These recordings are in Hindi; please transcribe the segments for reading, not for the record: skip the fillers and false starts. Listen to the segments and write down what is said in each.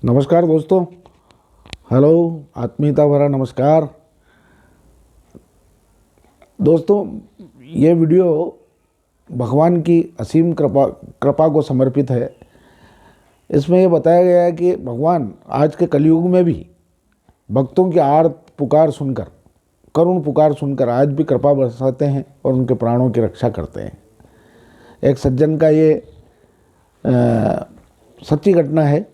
नमस्कार दोस्तों, हेलो, आत्मीयता भरा नमस्कार। दोस्तों, ये वीडियो भगवान की असीम कृपा को समर्पित है। इसमें ये बताया गया है कि भगवान आज के कलयुग में भी भक्तों की आर्त पुकार सुनकर, करुण पुकार सुनकर आज भी कृपा बरसाते हैं और उनके प्राणों की रक्षा करते हैं। एक सज्जन का ये सच्ची घटना है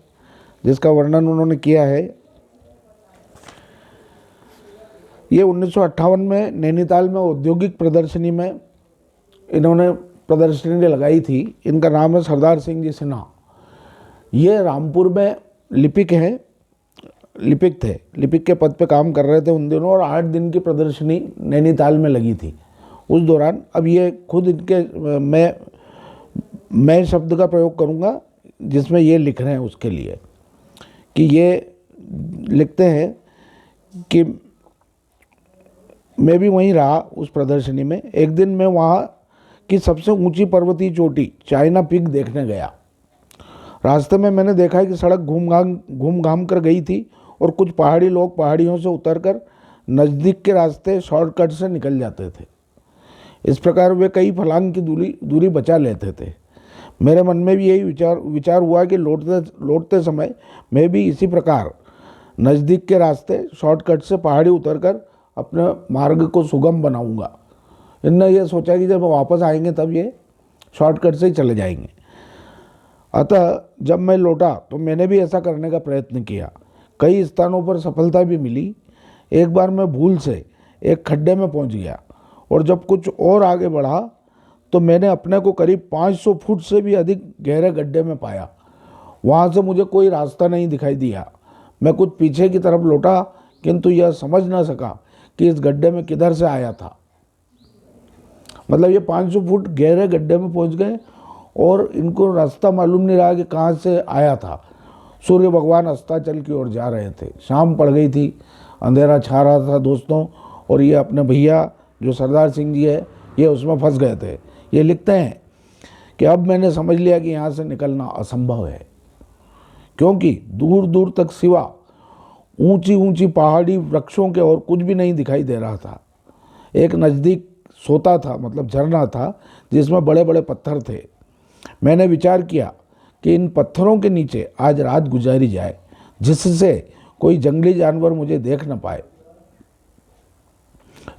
जिसका वर्णन उन्होंने किया है। ये 1958 में नैनीताल में औद्योगिक प्रदर्शनी में इन्होंने प्रदर्शनी लगाई थी। इनका नाम है सरदार सिंह जी सिन्हा। ये रामपुर में लिपिक हैं, लिपिक थे, लिपिक के पद पे काम कर रहे थे उन दिनों, और 8 दिन की प्रदर्शनी नैनीताल में लगी थी उस दौरान। अब ये खुद इनके मैं शब्द का प्रयोग करूँगा जिसमें ये लिख रहे हैं उसके लिए, कि ये लिखते हैं कि मैं भी वहीं रहा उस प्रदर्शनी में। एक दिन मैं वहाँ की सबसे ऊंची पर्वतीय चोटी चाइना पीक देखने गया। रास्ते में मैंने देखा कि सड़क घूम घाम कर गई थी और कुछ पहाड़ी लोग पहाड़ियों से उतरकर नज़दीक के रास्ते शॉर्टकट से निकल जाते थे। इस प्रकार वे कई फलांग की दूरी बचा लेते थे। मेरे मन में भी यही विचार हुआ कि लौटते समय मैं भी इसी प्रकार नज़दीक के रास्ते शॉर्टकट से पहाड़ी उतरकर अपने मार्ग को सुगम बनाऊंगा। इनने ये सोचा कि जब वापस आएंगे तब ये शॉर्टकट से ही चले जाएंगे। अतः जब मैं लौटा तो मैंने भी ऐसा करने का प्रयत्न किया। कई स्थानों पर सफलता भी मिली। एक बार मैं भूल से एक खड्डे में पहुंच गया और जब कुछ और आगे बढ़ा तो मैंने अपने को करीब 500 फुट से भी अधिक गहरे गड्ढे में पाया। वहाँ से मुझे कोई रास्ता नहीं दिखाई दिया। मैं कुछ पीछे की तरफ लौटा, किंतु यह समझ न सका कि इस गड्ढे में किधर से आया था। मतलब ये 500 फुट गहरे गड्ढे में पहुँच गए और इनको रास्ता मालूम नहीं रहा कि कहाँ से आया था। सूर्य भगवान अस्ताचल की ओर जा रहे थे। शाम पड़ गई थी, अंधेरा छा रहा था दोस्तों, और ये अपने भैया जो सरदार सिंह जी है ये उसमें फंस गए थे। ये लिखते हैं कि अब मैंने समझ लिया कि यहाँ से निकलना असंभव है, क्योंकि दूर दूर तक सिवा ऊंची ऊंची पहाड़ी वृक्षों के और कुछ भी नहीं दिखाई दे रहा था। एक नज़दीक सोता था, मतलब झरना था, जिसमें बड़े बड़े पत्थर थे। मैंने विचार किया कि इन पत्थरों के नीचे आज रात गुजारी जाए, जिससे कोई जंगली जानवर मुझे देख न पाए।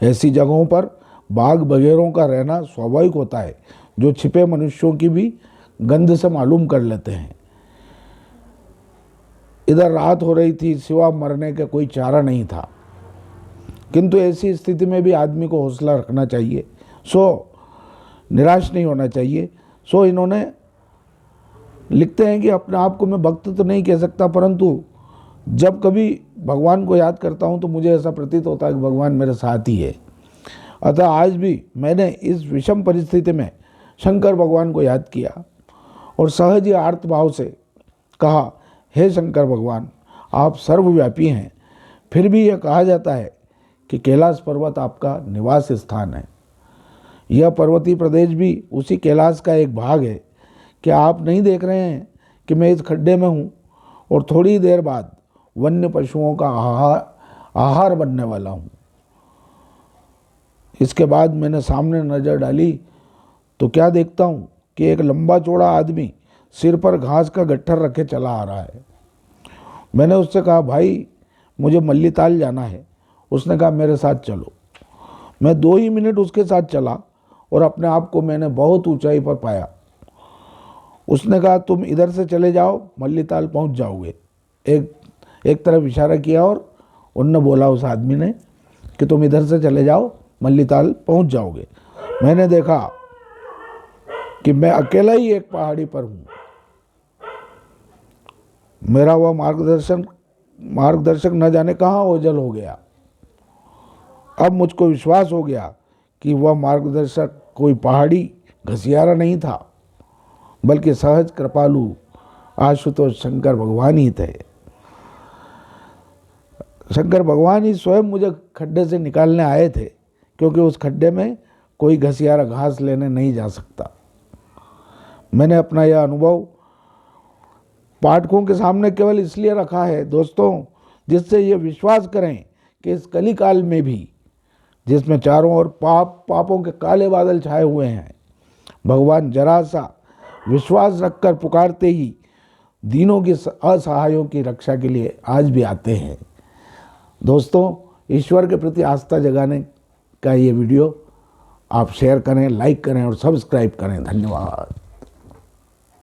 ऐसी जगहों पर बाघ बगेरों का रहना स्वाभाविक होता है, जो छिपे मनुष्यों की भी गंध से मालूम कर लेते हैं। इधर रात हो रही थी, सिवा मरने का कोई चारा नहीं था, किंतु ऐसी स्थिति में भी आदमी को हौसला रखना चाहिए, निराश नहीं होना चाहिए। इन्होंने लिखते हैं कि अपने आप को मैं भक्त तो नहीं कह सकता, परंतु जब कभी भगवान को याद करता हूँ तो मुझे ऐसा प्रतीत होता है कि भगवान मेरे साथ ही है। अतः आज भी मैंने इस विषम परिस्थिति में शंकर भगवान को याद किया और सहज ही आर्त भाव से कहा, हे शंकर भगवान, आप सर्वव्यापी हैं, फिर भी यह कहा जाता है कि कैलाश पर्वत आपका निवास स्थान है। यह पर्वतीय प्रदेश भी उसी कैलाश का एक भाग है। क्या आप नहीं देख रहे हैं कि मैं इस खड्डे में हूँ और थोड़ी देर बाद वन्य पशुओं का आहार बनने वाला हूँ। इसके बाद मैंने सामने नज़र डाली तो क्या देखता हूँ कि एक लंबा चौड़ा आदमी सिर पर घास का गट्ठर रखे चला आ रहा है। मैंने उससे कहा, भाई मुझे मल्लीताल जाना है। उसने कहा, मेरे साथ चलो। मैं 2 ही मिनट उसके साथ चला और अपने आप को मैंने बहुत ऊंचाई पर पाया। उसने कहा, तुम इधर से चले जाओ, मल्लीताल पहुंच जाओगे। एक तरफ इशारा किया और उनने बोला, उस आदमी ने, कि तुम इधर से चले जाओ, मल्लीताल पहुंच जाओगे। मैंने देखा कि मैं अकेला ही एक पहाड़ी पर हूँ। मेरा वह मार्गदर्शक न जाने कहाँ ओझल हो गया। अब मुझको विश्वास हो गया कि वह मार्गदर्शक कोई पहाड़ी घसियारा नहीं था, बल्कि सहज कृपालु आशुतोष शंकर भगवान ही थे। शंकर भगवान ही स्वयं मुझे खड्डे से निकालने आए थे, क्योंकि उस खड्डे में कोई घसियारा घास लेने नहीं जा सकता। मैंने अपना यह अनुभव पाठकों के सामने केवल इसलिए रखा है दोस्तों, जिससे ये विश्वास करें कि इस कलिकाल में भी, जिसमें चारों ओर पापों के काले बादल छाए हुए हैं, भगवान जरा सा विश्वास रखकर पुकारते ही दीनों की असहायों की रक्षा के लिए आज भी आते हैं। दोस्तों, ईश्वर के प्रति आस्था जगाने का ये वीडियो आप शेयर करें, लाइक करें और सब्सक्राइब करें। धन्यवाद।